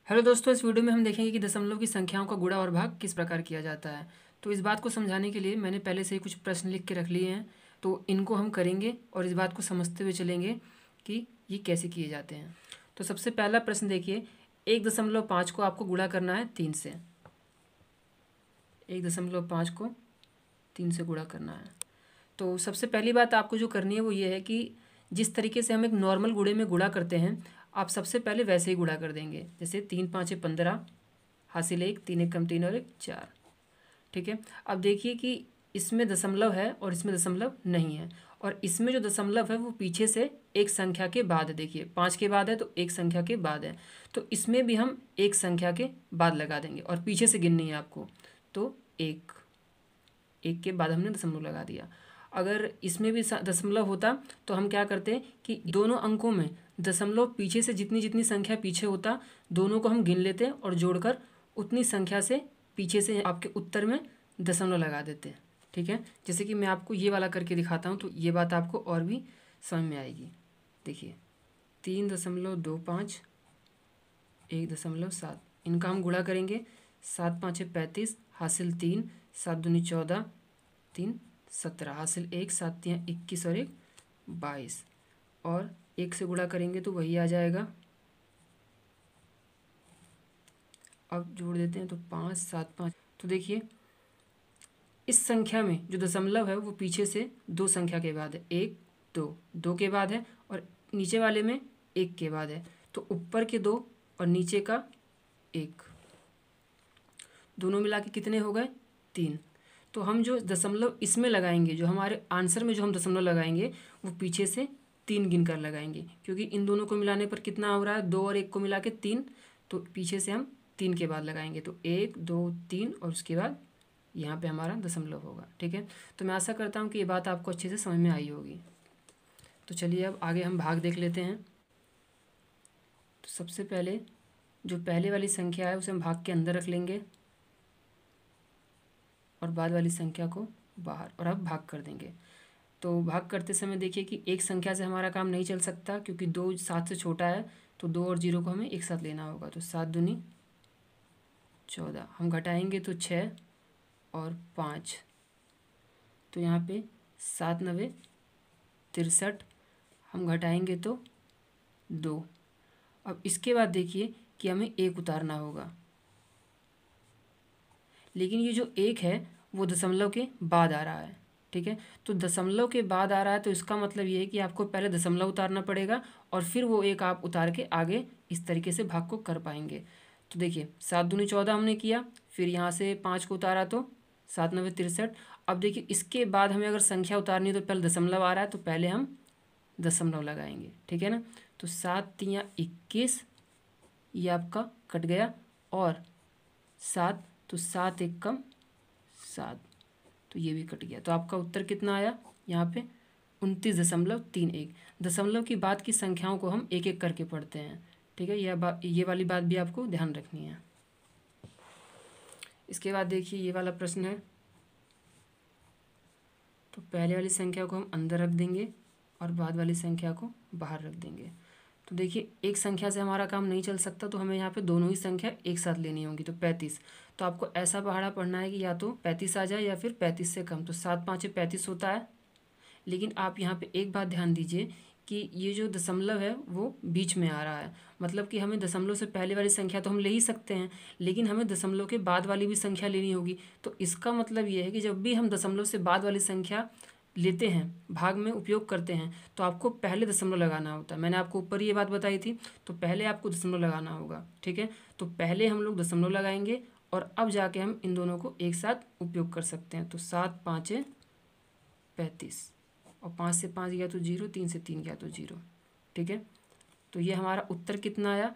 Hello दोस्तों, इस video में हम देखेंगे कि दशमलव की संख्याओं का गुणा और भाग किस प्रकार किया जाता है। तो इस बात को समझाने के लिए मैंने पहले से ही कुछ प्रश्न लिख के रख लिए हैं, तो इनको हम करेंगे और इस बात को समझते हुए चलेंगे कि ये कैसे किए जाते हैं। तो सबसे पहला प्रश्न देखिए, 1.5 को आपको गुणा करना है 3 से। 1.5 को 3 से गुणा करना है। तो सबसे पहली बात आपको जो करनी है वो ये है कि जिस तरीके से हम एक नॉर्मल गुणे में गुणा करते हैं, आप सबसे पहले वैसे ही गुणा कर देंगे। जैसे 3 5 15 हासिल 1, 3 1 कम 3 और 1 4। ठीक है। अब देखिए कि इसमें दशमलव है और इसमें दशमलव नहीं है, और इसमें जो दशमलव है वो पीछे से एक संख्या के बाद है। देखिए 5 के बाद है तो एक संख्या के बाद है, तो इसमें भी हम एक संख्या के बाद लगा देंगे और पीछे से गिननी है आपको। तो एक के बाद हमने दशमलव लगा दिया। अगर इसमें भी दशमलव होता तो हम क्या करते कि दोनों अंकों में दशमलव पीछे से जितनी जितनी संख्या पीछे होता, दोनों को हम गिन लेते और जोड़कर उतनी संख्या से पीछे से आपके उत्तर में दशमलव लगा देते। ठीक है। जैसे कि मैं आपको ये वाला करके दिखाता हूँ तो ये बात आपको और भी समझ में आएगी। देखिए 3.25 1.7, इनका हम गुणा करेंगे। 7 5 35 हासिल 3, 7 दूनी 14, 3 17 हासिल 1, 7 3 21 और 1 22, और 1 से गुणा करेंगे तो वही आ जाएगा। अब जोड़ देते हैं तो 5 7 5। तो देखिए इस संख्या में जो दशमलव है वो पीछे से दो संख्या के बाद है, 1 2, 2 के बाद है, और नीचे वाले में 1 के बाद है। तो ऊपर के 2 और नीचे का 1, दोनों मिला के कितने हो गए 3। तो हम जो दशमलव इसमें लगाएंगे, जो हमारे आंसर में जो हम दशमलव लगाएंगे वो पीछे से 3 गिन कर लगाएंगे, क्योंकि इन दोनों को मिलाने पर कितना हो रहा है, 2 और 1 को मिला के 3। तो पीछे से हम 3 के बाद लगाएंगे, तो 1 2 3 और उसके बाद यहाँ पे हमारा दशमलव होगा। ठीक है। तो मैं आशा करता हूँ कि ये बात आपको अच्छे से समझ में आई होगी। तो चलिए अब आगे हम भाग देख लेते हैं। तो सबसे पहले जो पहले वाली संख्या है उसे हम भाग के अंदर रख लेंगे और बाद वाली संख्या को बाहर, और अब भाग कर देंगे। तो भाग करते समय देखिए कि एक संख्या से हमारा काम नहीं चल सकता, क्योंकि 2 7 से छोटा है, तो 2 और 0 को हमें एक साथ लेना होगा। तो 7 दूनी 14, हम घटाएंगे तो 6 और 5, तो यहाँ पे 7 9 63, हम घटाएंगे तो 2। अब इसके बाद देखिए कि हमें 1 उतारना होगा, लेकिन ये जो 1 है वो दशमलव के बाद आ रहा है। ठीक है। तो दशमलव के बाद आ रहा है तो इसका मतलब ये है कि आपको पहले दशमलव उतारना पड़ेगा और फिर वो 1 आप उतार के आगे इस तरीके से भाग को कर पाएंगे। तो देखिए 7 दूनी 14 हमने किया, फिर यहाँ से 5 को उतारा तो 7 9 63। अब देखिए इसके बाद हमें अगर संख्या उतारनी है तो पहले दशमलव आ रहा है तो पहले हम दशमलव लगाएंगे। ठीक है ना। तो 7 3 21, ये आपका कट गया, और 7, तो 7 1 कम 7, तो ये भी कट गया। तो आपका उत्तर कितना आया यहाँ पे 29.31। दशमलव की बाद की संख्याओं को हम एक एक करके पढ़ते हैं। ठीक है। ये वाली बात भी आपको ध्यान रखनी है। इसके बाद देखिए ये वाला प्रश्न है। तो पहले वाली संख्या को हम अंदर रख देंगे और बाद वाली संख्या को बाहर रख देंगे। तो देखिए एक संख्या से हमारा काम नहीं चल सकता, तो हमें यहाँ पे दोनों ही संख्या एक साथ लेनी होंगी। तो 35, तो आपको ऐसा पहाड़ा पढ़ना है कि या तो 35 आ जाए या फिर 35 से कम। तो 7 5 35 होता है, लेकिन आप यहाँ पे एक बात ध्यान दीजिए कि ये जो दशमलव है वो बीच में आ रहा है। मतलब कि हमें दशमलव से पहले वाली संख्या तो हम ले ही सकते हैं, लेकिन हमें दशमलव के बाद वाली भी संख्या लेनी होगी। तो इसका मतलब ये है कि जब भी हम दशमलव से बाद वाली संख्या लेते हैं, भाग में उपयोग करते हैं, तो आपको पहले दशमलव लगाना होता है। मैंने आपको ऊपर ये बात बताई थी, तो पहले आपको दशमलव लगाना होगा। ठीक है। तो पहले हम लोग दशमलव लगाएंगे और अब जाके हम इन दोनों को एक साथ उपयोग कर सकते हैं। तो 7 5 35, और 5 से 5 गया तो 0, 3 से 3 गया तो 0। ठीक है। तो ये हमारा उत्तर कितना आया,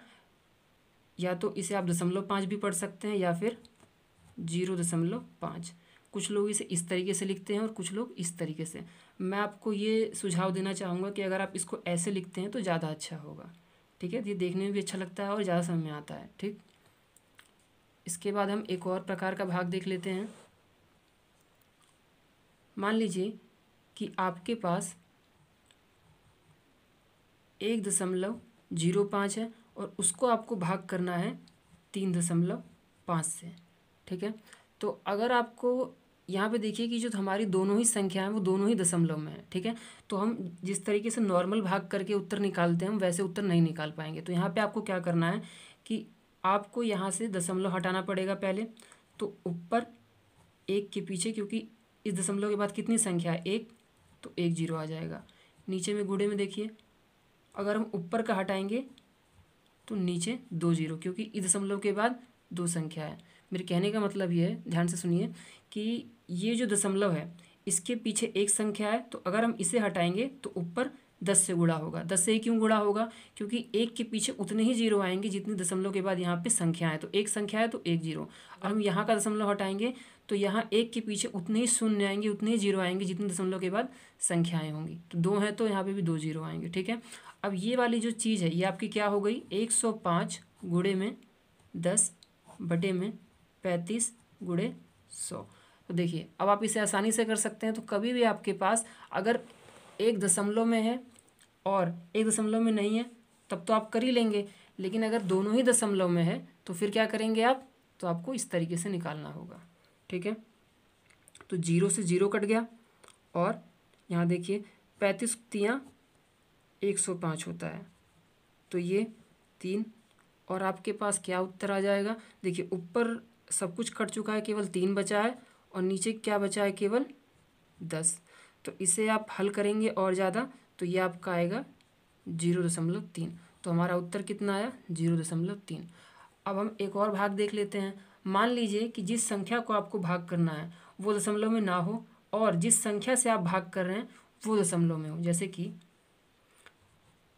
या तो इसे आप 0.5 भी पढ़ सकते हैं या फिर 0.5। कुछ लोग इसे इस तरीके से लिखते हैं और कुछ लोग इस तरीके से। मैं आपको ये सुझाव देना चाहूँगा कि अगर आप इसको ऐसे लिखते हैं तो ज़्यादा अच्छा होगा। ठीक है। ये देखने में भी अच्छा लगता है और ज़्यादा समझ में आता है। ठीक। इसके बाद हम एक और प्रकार का भाग देख लेते हैं। मान लीजिए कि आपके पास 1.05 है और उसको आपको भाग करना है 3.5 से, ठीक है। तो अगर आपको यहाँ पे देखिए कि जो हमारी दोनों ही संख्या हैं वो दोनों ही दशमलव में है, ठीक है। तो हम जिस तरीके से नॉर्मल भाग करके उत्तर निकालते हैं हम वैसे उत्तर नहीं निकाल पाएंगे। तो यहाँ पे आपको क्या करना है कि आपको यहाँ से दशमलव हटाना पड़ेगा पहले। तो ऊपर एक के पीछे, क्योंकि इस दशमलव के बाद कितनी संख्या है, एक, तो 1 0 आ जाएगा। नीचे में गुणे में देखिए, अगर हम ऊपर का हटाएंगे तो नीचे 2 0, क्योंकि इस दशमलव के बाद 2 संख्या है। मेरे कहने का मतलब ये है, ध्यान से सुनिए, कि ये जो दशमलव है इसके पीछे एक संख्या है, तो अगर हम इसे हटाएंगे तो ऊपर 10 से गुणा होगा। 10 से ही क्यों गुणा होगा, क्योंकि एक के पीछे उतने ही जीरो आएंगे जितनी दशमलव के बाद यहाँ पे संख्या है। तो एक संख्या है तो 1 0। और हम यहाँ का दशमलव हटाएंगे तो यहाँ एक के पीछे उतने ही शून्य आएंगे, उतने ही जीरो आएंगे जितनी दशमलव के बाद संख्याएँ होंगी। तो 2 हैं तो यहाँ पे भी 2 0 आएंगे, ठीक है। अब ये वाली जो चीज़ है ये आपकी क्या हो गई, 105 गुणे में 10 बटे में 35 गुणे 100। तो देखिए अब आप इसे आसानी से कर सकते हैं। तो कभी भी आपके पास अगर एक दशमलव में है और एक दशमलव में नहीं है तब तो आप कर ही लेंगे, लेकिन अगर दोनों ही दशमलव में है तो फिर क्या करेंगे आप, तो आपको इस तरीके से निकालना होगा, ठीक है। तो 0 से 0 कट गया और यहाँ देखिए 35 तियाँ 105 होता है, तो ये 3। और आपके पास क्या उत्तर आ जाएगा, देखिए ऊपर सब कुछ कट चुका है, केवल 3 बचा है और नीचे क्या बचा है, केवल 10। तो इसे आप हल करेंगे और ज़्यादा तो ये आपका आएगा 0.3। तो हमारा उत्तर कितना आया, 0.3। अब हम एक और भाग देख लेते हैं। मान लीजिए कि जिस संख्या को आपको भाग करना है वो दशमलव में ना हो और जिस संख्या से आप भाग कर रहे हैं वो दशमलव में हो। जैसे कि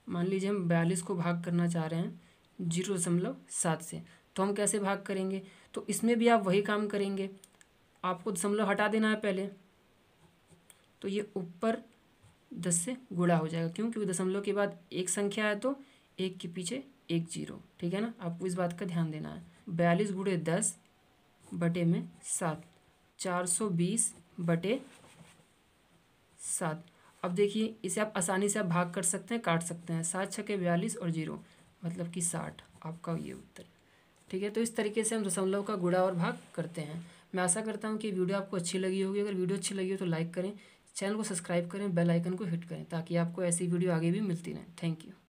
मान लीजिए हम 42 को भाग करना चाह रहे हैं 0.7 से, तो हम कैसे भाग करेंगे, तो इसमें भी आप वही काम करेंगे, आपको दशमलव हटा देना है पहले। तो ये ऊपर 10 से गुणा हो जाएगा, क्यों, क्योंकि दशमलव के बाद एक संख्या है तो एक के पीछे 1 0, ठीक है ना। आपको इस बात का ध्यान देना है। 42 गुणे 10 बटे में 7, 420 बटे 7। अब देखिए इसे आप आसानी से आप भाग कर सकते हैं, काट सकते हैं। 7 छके 42 और 0 मतलब कि 60, आपका ये उत्तर, ठीक है। तो इस तरीके से हम दशमलव का गुणा और भाग करते हैं। मैं आशा करता हूँ कि वीडियो आपको अच्छी लगी होगी। अगर वीडियो अच्छी लगी हो तो लाइक करें, चैनल को सब्सक्राइब करें, बेल आइकन को हिट करें ताकि आपको ऐसी वीडियो आगे भी मिलती रहें। Thank you.